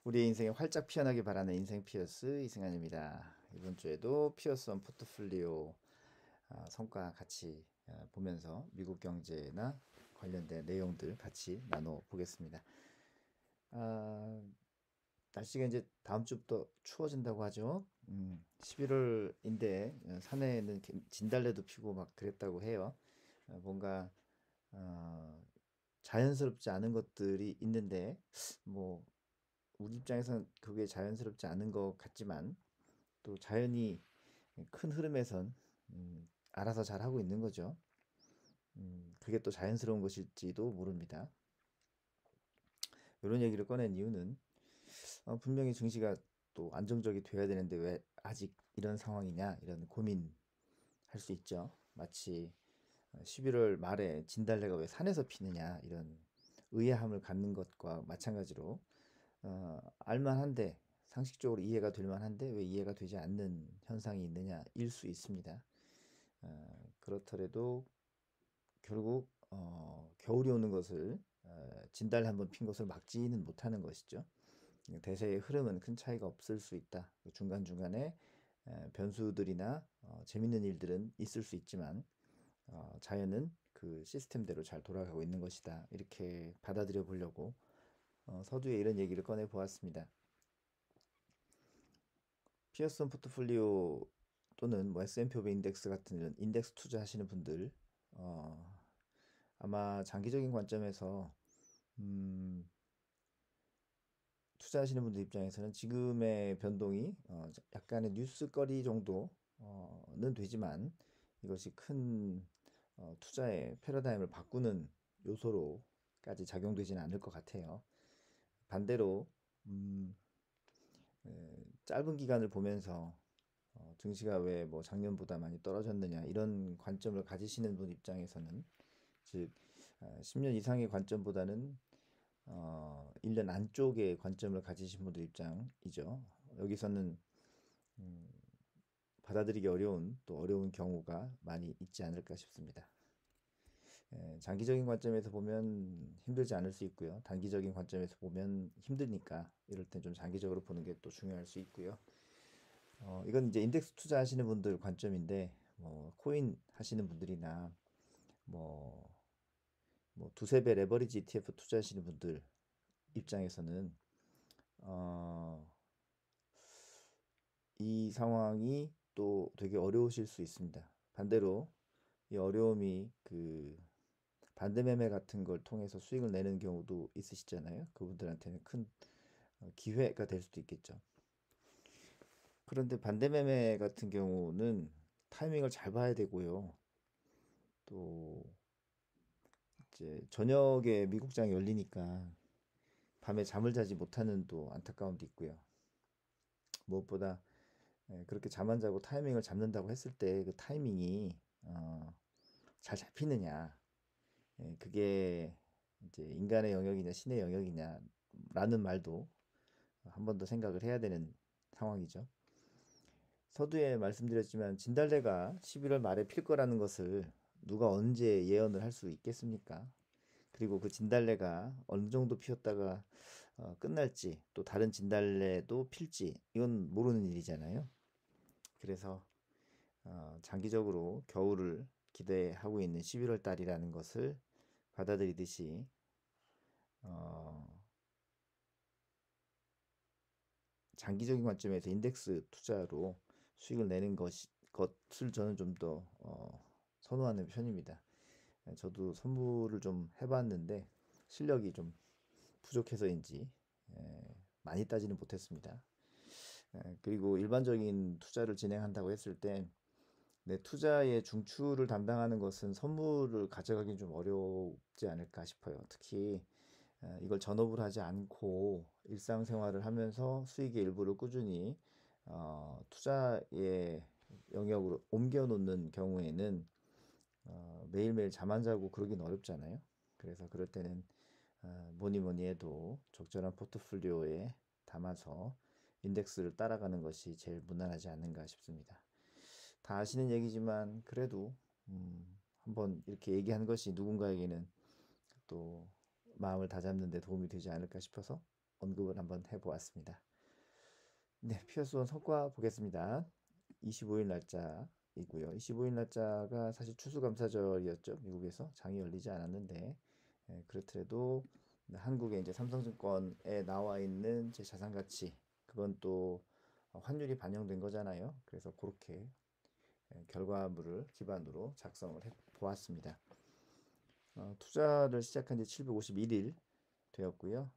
우리의 인생에 활짝 피어나길 바라는 인생 피어스 이승환입니다. 이번 주에도 피어스 원 포트폴리오 성과 같이 보면서 미국 경제나 관련된 내용들 같이 나눠 보겠습니다. 아, 날씨가 이제 다음 주부터 추워진다고 하죠. 11월인데 산에는 진달래도 피고 막 그랬다고 해요. 뭔가 어, 자연스럽지 않은 것들이 있는데 뭐 우리 입장에선 그게 자연스럽지 않은 것 같지만 또 자연이 큰 흐름에선 알아서 잘 하고 있는 거죠. 그게 또 자연스러운 것일지도 모릅니다. 이런 얘기를 꺼낸 이유는 분명히 증시가 또 안정적이 돼야 되는데 왜 아직 이런 상황이냐 이런 고민할 수 있죠. 마치 11월 말에 진달래가 왜 산에서 피느냐 이런 의아함을 갖는 것과 마찬가지로 알만한데 상식적으로 이해가 될 만한데 왜 이해가 되지 않는 현상이 있느냐일 수 있습니다. 그렇더라도 결국 겨울이 오는 것을 진달 한번 핀 것을 막지는 못하는 것이죠. 대세의 흐름은 큰 차이가 없을 수 있다. 중간중간에 변수들이나 재밌는 일들은 있을 수 있지만 자연은 그 시스템대로 잘 돌아가고 있는 것이다. 이렇게 받아들여 보려고 서두에 이런 얘기를 꺼내 보았습니다. 피어슨 포트폴리오 또는 뭐 S&P 500 인덱스 같은 이런 인덱스 투자하시는 분들 어, 아마 장기적인 관점에서 음, 투자하시는 분들 입장에서는 지금의 변동이 약간의 뉴스거리 정도는 되지만 이것이 큰 투자의 패러다임을 바꾸는 요소로까지 작용되지는 않을 것 같아요. 반대로 음, 짧은 기간을 보면서 증시가 왜 뭐 작년보다 많이 떨어졌느냐 이런 관점을 가지시는 분 입장에서는 즉 10년 이상의 관점보다는 1년 안쪽의 관점을 가지신 분들 입장이죠. 여기서는 받아들이기 어려운 또 어려운 경우가 많이 있지 않을까 싶습니다. 장기적인 관점에서 보면 힘들지 않을 수 있고요. 단기적인 관점에서 보면 힘드니까 이럴 땐 좀 장기적으로 보는 게 또 중요할 수 있고요. 이건 이제 인덱스 투자하시는 분들 관점인데 뭐 코인 하시는 분들이나 뭐, 뭐 두세 배 레버리지 ETF 투자하시는 분들 입장에서는 어, 이 상황이 또 되게 어려우실 수 있습니다. 반대로 이 어려움이 그 반대 매매 같은 걸 통해서 수익을 내는 경우도 있으시잖아요. 그분들한테는 큰 기회가 될 수도 있겠죠. 그런데 반대 매매 같은 경우는 타이밍을 잘 봐야 되고요. 또 이제 저녁에 미국장이 열리니까 밤에 잠을 자지 못하는 또 안타까움도 있고요. 무엇보다 그렇게 잠 안 자고 타이밍을 잡는다고 했을 때 그 타이밍이 잘 잡히느냐, 그게 이제 인간의 영역이냐 신의 영역이냐라는 말도 한 번 더 생각을 해야 되는 상황이죠. 서두에 말씀드렸지만 진달래가 11월 말에 필 거라는 것을 누가 언제 예언을 할 수 있겠습니까? 그리고 그 진달래가 어느 정도 피었다가 끝날지 또 다른 진달래도 필지 이건 모르는 일이잖아요. 그래서 장기적으로 겨울을 기대하고 있는 11월 달이라는 것을 받아들이듯이 어, 장기적인 관점에서 인덱스 투자로 수익을 내는 것을 저는 좀 더 선호하는 편입니다. 저도 선물을 좀 해봤는데 실력이 좀 부족해서인지 많이 따지는 못했습니다. 그리고 일반적인 투자를 진행한다고 했을 때 내 투자의 중추를 담당하는 것은 선물을 가져가긴 좀 어렵지 않을까 싶어요. 특히 이걸 전업을 하지 않고 일상생활을 하면서 수익의 일부를 꾸준히 투자의 영역으로 옮겨 놓는 경우에는 매일매일 잠 안 자고 그러긴 어렵잖아요. 그래서 그럴 때는 뭐니 뭐니 해도 적절한 포트폴리오에 담아서 인덱스를 따라가는 것이 제일 무난하지 않는가 싶습니다. 다 아시는 얘기지만 그래도 한번 이렇게 얘기하는 것이 누군가에게는 또 마음을 다잡는 데 도움이 되지 않을까 싶어서 언급을 한번 해보았습니다. 네, 피어스원 성과 보겠습니다. 25일 날짜이고요. 25일 날짜가 사실 추수감사절이었죠. 미국에서 장이 열리지 않았는데 그렇더라도 한국에 이제 삼성증권에 나와 있는 제 자산 가치 그건 또 환율이 반영된 거잖아요. 그래서 그렇게 결과물을 기반으로 작성을 해 보았습니다. 투자를 시작한 지 751일 되었고요.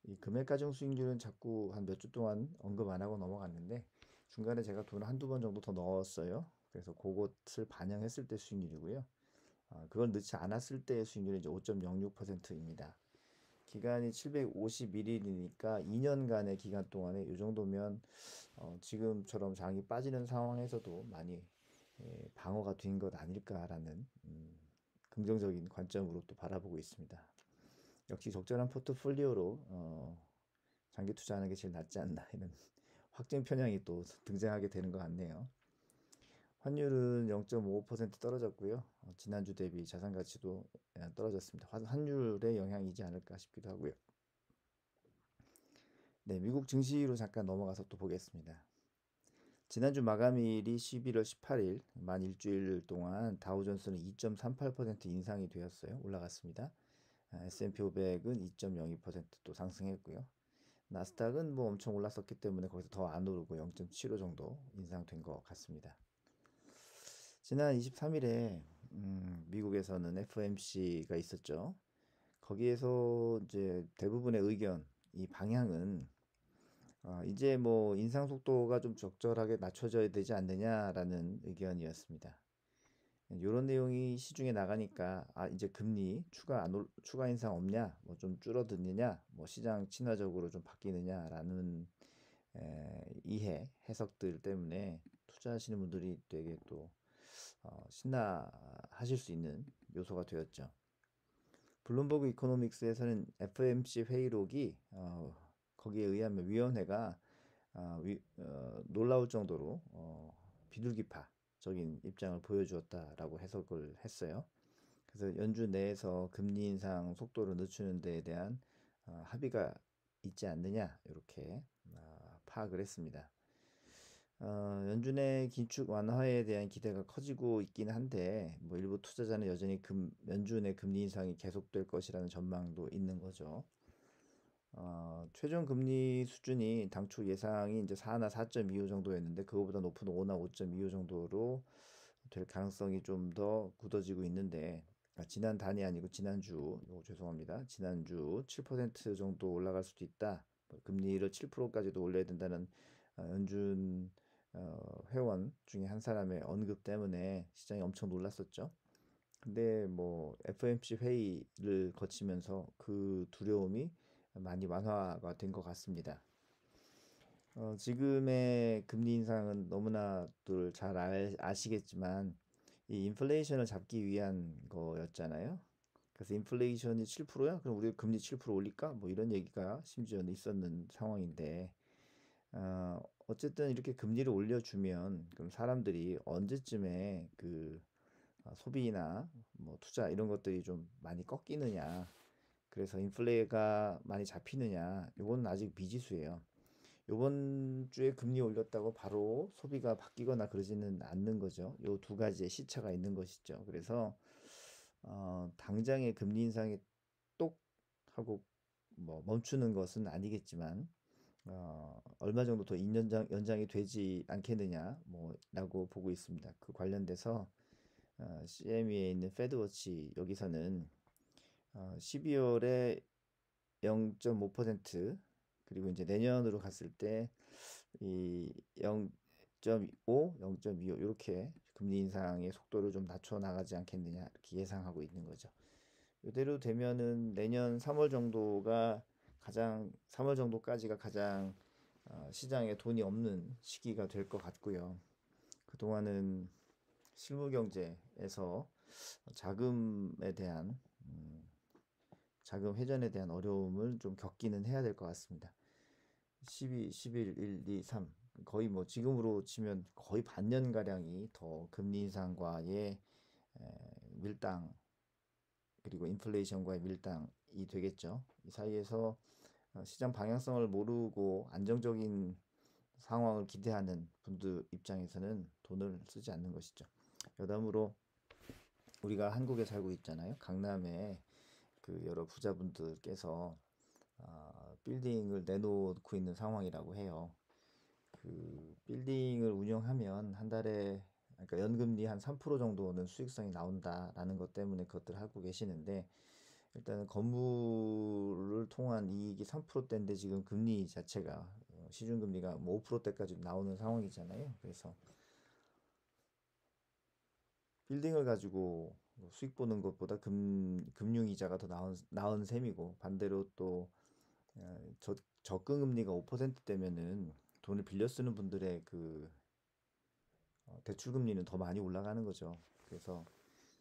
이 금액 가중 수익률은 자꾸 한 몇 주 동안 언급 안 하고 넘어갔는데 중간에 제가 돈을 한두 번 정도 더 넣었어요. 그래서 그것을 반영했을 때 수익률이고요. 그걸 넣지 않았을 때의 수익률이 이제 5.06%입니다. 기간이 751일이니까 2년간의 기간 동안에 이 정도면 지금처럼 장이 빠지는 상황에서도 많이 방어가 된 것 아닐까라는 긍정적인 관점으로 또 바라보고 있습니다. 역시 적절한 포트폴리오로 장기 투자하는 게 제일 낫지 않나 이런 확증 편향이 또 등장하게 되는 것 같네요. 환율은 0.55% 떨어졌고요. 지난주 대비 자산 가치도 떨어졌습니다. 환율의 영향이지 않을까 싶기도 하고요. 네, 미국 증시로 잠깐 넘어가서 또 보겠습니다. 지난주 마감일이 11월 18일, 만 일주일 동안 다우존스는 2.38% 인상이 되었어요. 올라갔습니다. S&P 500은 2.02%또 상승했고요. 나스닥은 뭐 엄청 올랐었기 때문에 거기서 더 안 오르고 0.75 정도 인상된 것 같습니다. 지난 23일에 미국에서는 FOMC가 있었죠. 거기에서 이제 대부분의 의견, 이 방향은 이제 뭐 인상 속도가 좀 적절하게 낮춰져야 되지 않느냐라는 의견이었습니다. 이런 내용이 시중에 나가니까 이제 금리 추가 인상 없냐, 뭐 좀 줄어드느냐, 뭐 시장 친화적으로 좀 바뀌느냐라는 해석들 때문에 투자하시는 분들이 되게 또 신나하실 수 있는 요소가 되었죠. 블룸버그 이코노믹스에서는 FOMC 회의록이 거기에 의하면 위원회가 놀라울 정도로 비둘기파적인 입장을 보여주었다라고 해석을 했어요. 그래서 연준 내에서 금리 인상 속도를 늦추는 데에 대한 합의가 있지 않느냐 이렇게 파악을 했습니다. 연준의 긴축 완화에 대한 기대가 커지고 있긴 한데 뭐 일부 투자자는 여전히 연준의 금리 인상이 계속될 것이라는 전망도 있는 거죠. 최종 금리 수준이 당초 예상이 이제 4나 4.25 정도였는데 그거보다 높은 5나 5.25 정도로 될 가능성이 좀 더 굳어지고 있는데 지난 단이 아니고 지난주 죄송합니다. 지난주 7% 정도 올라갈 수도 있다. 금리를 7%까지도 올려야 된다는 연준 회원 중에 한 사람의 언급 때문에 시장이 엄청 놀랐었죠. 근데 뭐 FOMC 회의를 거치면서 그 두려움이 많이 완화가 된 것 같습니다. 지금의 금리 인상은 너무나들 잘 아시겠지만 이 인플레이션을 잡기 위한 거였잖아요. 그래서 인플레이션이 7%야? 그럼 우리 금리 7% 올릴까? 뭐 이런 얘기가 심지어는 있었는 상황인데 어쨌든 이렇게 금리를 올려주면 그럼 사람들이 언제쯤에 그 소비나 뭐 투자 이런 것들이 좀 많이 꺾이느냐 그래서 인플레가 많이 잡히느냐 이건 아직 미지수예요. 이번 주에 금리 올렸다고 바로 소비가 바뀌거나 그러지는 않는 거죠. 요 두 가지의 시차가 있는 것이죠. 그래서 당장의 금리 인상이 똑 하고 뭐 멈추는 것은 아니겠지만 얼마 정도 더 연장이 되지 않겠느냐 뭐라고 보고 있습니다. 그 관련돼서 CME에 있는 페드워치 여기서는 12월에 0.5% 그리고 이제 내년으로 갔을 때 이 0.5, 0.25 이렇게 금리 인상의 속도를 좀 낮춰 나가지 않겠느냐 이렇게 예상하고 있는 거죠. 이대로 되면은 내년 3월 정도가 3월 정도까지가 가장 시장에 돈이 없는 시기가 될 것 같고요. 그동안은 실물 경제에서 자금에 대한 자금 회전에 대한 어려움을 좀 겪기는 해야 될 것 같습니다. 12, 11, 1, 2, 3 거의 뭐 지금으로 치면 거의 반년 가량이 더 금리 인상과의 밀당 그리고 인플레이션과의 밀당이 되겠죠. 이 사이에서 시장 방향성을 모르고 안정적인 상황을 기대하는 분들 입장에서는 돈을 쓰지 않는 것이죠. 여담으로 우리가 한국에 살고 있잖아요. 강남에 그 여러 부자분들께서 빌딩을 내놓고 있는 상황이라고 해요. 그 빌딩을 운영하면 한 달에, 그러니까 연금리 한 3% 정도는 수익성이 나온다라는 것 때문에 그것들 하고 계시는데, 일단은 건물을 통한 이익이 3%대인데 지금 금리 자체가 시중금리가 뭐 5%대까지 나오는 상황이잖아요. 그래서 빌딩을 가지고 수익 보는 것보다 금융이자가 더 나은 셈이고, 반대로 또 적금금리가 5%대면은 돈을 빌려 쓰는 분들의 그 대출금리는 더 많이 올라가는 거죠. 그래서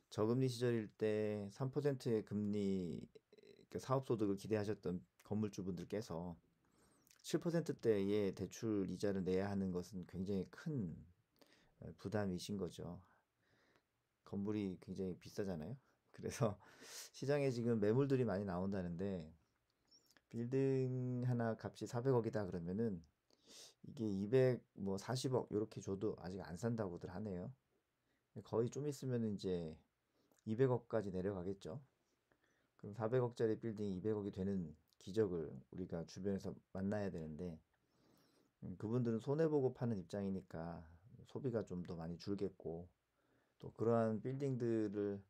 저금리 시절일 때 3%의 금리, 그러니까 사업소득을 기대하셨던 건물주분들께서 7%대의 대출 이자를 내야 하는 것은 굉장히 큰 부담이신 거죠. 건물이 굉장히 비싸잖아요. 그래서 시장에 지금 매물들이 많이 나온다는데, 빌딩 하나 값이 400억이다 그러면은 이게 200, 뭐 40억 이렇게 줘도 아직 안 산다고들 하네요. 거의 좀 있으면 이제 200억까지 내려가겠죠. 그럼 400억짜리 빌딩이 200억이 되는 기적을 우리가 주변에서 만나야 되는데, 그분들은 손해보고 파는 입장이니까 소비가 좀 더 많이 줄겠고, 또 그러한 빌딩들을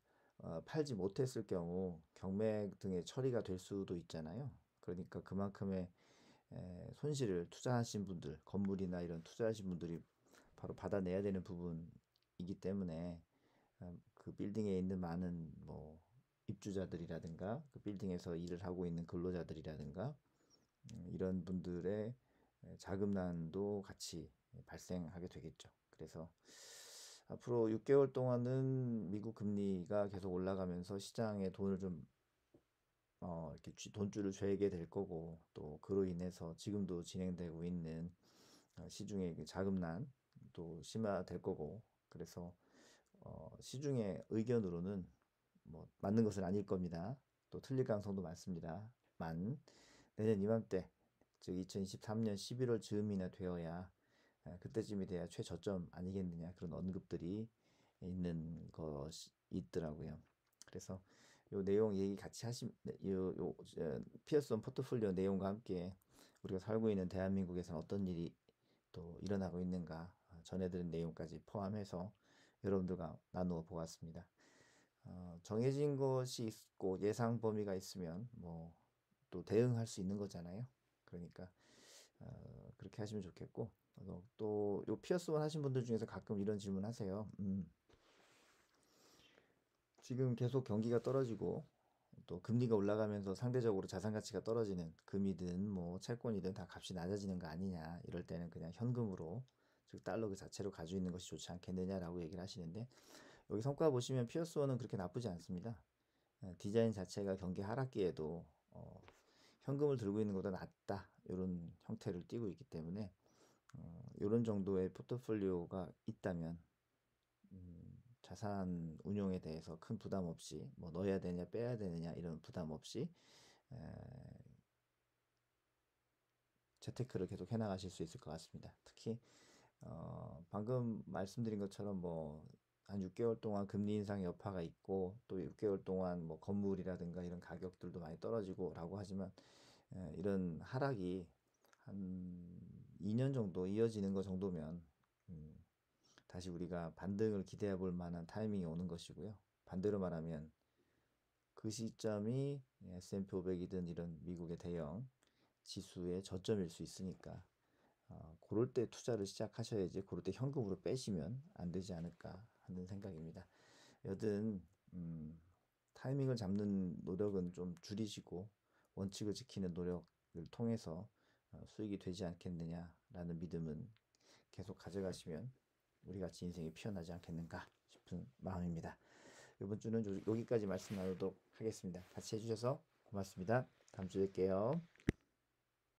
팔지 못했을 경우 경매 등의 처리가 될 수도 있잖아요. 그러니까 그만큼의 손실을 투자하신 분들, 건물이나 이런 투자하신 분들이 바로 받아내야 되는 부분이기 때문에 그 빌딩에 있는 많은 뭐 입주자들이라든가 그 빌딩에서 일을 하고 있는 근로자들이라든가 이런 분들의 자금난도 같이 발생하게 되겠죠. 그래서 앞으로 6개월 동안은 미국 금리가 계속 올라가면서 시장에 돈을 좀 이렇게 돈줄을 죄게 될 거고, 또 그로 인해서 지금도 진행되고 있는 시중의 그 자금난도 심화될 거고, 그래서 시중의 의견으로는 뭐 맞는 것은 아닐 겁니다. 또 틀릴 가능성도 많습니다. 만 내년 이맘때, 즉 2023년 11월 즈음이나 되어야 그때쯤이 돼야 최저점 아니겠느냐, 그런 언급들이 있는 것이 있더라고요. 그래서 요 내용 얘기 같이 요 피어슨 포트폴리오 내용과 함께 우리가 살고 있는 대한민국에서는 어떤 일이 또 일어나고 있는가 전해드린 내용까지 포함해서 여러분들과 나누어 보았습니다. 정해진 것이 있고 예상 범위가 있으면 뭐 또 대응할 수 있는 거잖아요. 그러니까 그렇게 하시면 좋겠고, 또 요 피어스원 하신 분들 중에서 가끔 이런 질문 하세요. 지금 계속 경기가 떨어지고 또 금리가 올라가면서 상대적으로 자산 가치가 떨어지는 금이든 뭐 채권이든 다 값이 낮아지는 거 아니냐, 이럴 때는 그냥 현금으로, 즉 달러 그 자체로 가지고 있는 것이 좋지 않겠느냐라고 얘기를 하시는데, 여기 성과 보시면 피어스원은 그렇게 나쁘지 않습니다. 디자인 자체가 경기 하락기에도 현금을 들고 있는 것보다 낫다, 이런 형태를 띠고 있기 때문에 이런 정도의 포트폴리오가 있다면 자산 운용에 대해서 큰 부담 없이, 뭐 넣어야 되냐 빼야 되느냐 이런 부담 없이 에, 재테크를 계속 해나가실 수 있을 것 같습니다. 특히 방금 말씀드린 것처럼 뭐 한 6개월 동안 금리 인상 여파가 있고, 또 6개월 동안 뭐 건물이라든가 이런 가격들도 많이 떨어지고 라고 하지만, 이런 하락이 한 2년 정도 이어지는 것 정도면 다시 우리가 반등을 기대해 볼 만한 타이밍이 오는 것이고요. 반대로 말하면 그 시점이 S&P 500이든 이런 미국의 대형 지수의 저점일 수 있으니까, 그럴 때 투자를 시작하셔야지, 그럴 때 현금으로 빼시면 안 되지 않을까 하는 생각입니다. 여든 타이밍을 잡는 노력은 좀 줄이시고 원칙을 지키는 노력을 통해서 수익이 되지 않겠느냐라는 믿음은 계속 가져가시면 우리 같이 인생이 피어나지 않겠는가 싶은 마음입니다. 이번 주는 여기까지 말씀 나누도록 하겠습니다. 같이 해주셔서 고맙습니다. 다음 주에 뵐게요.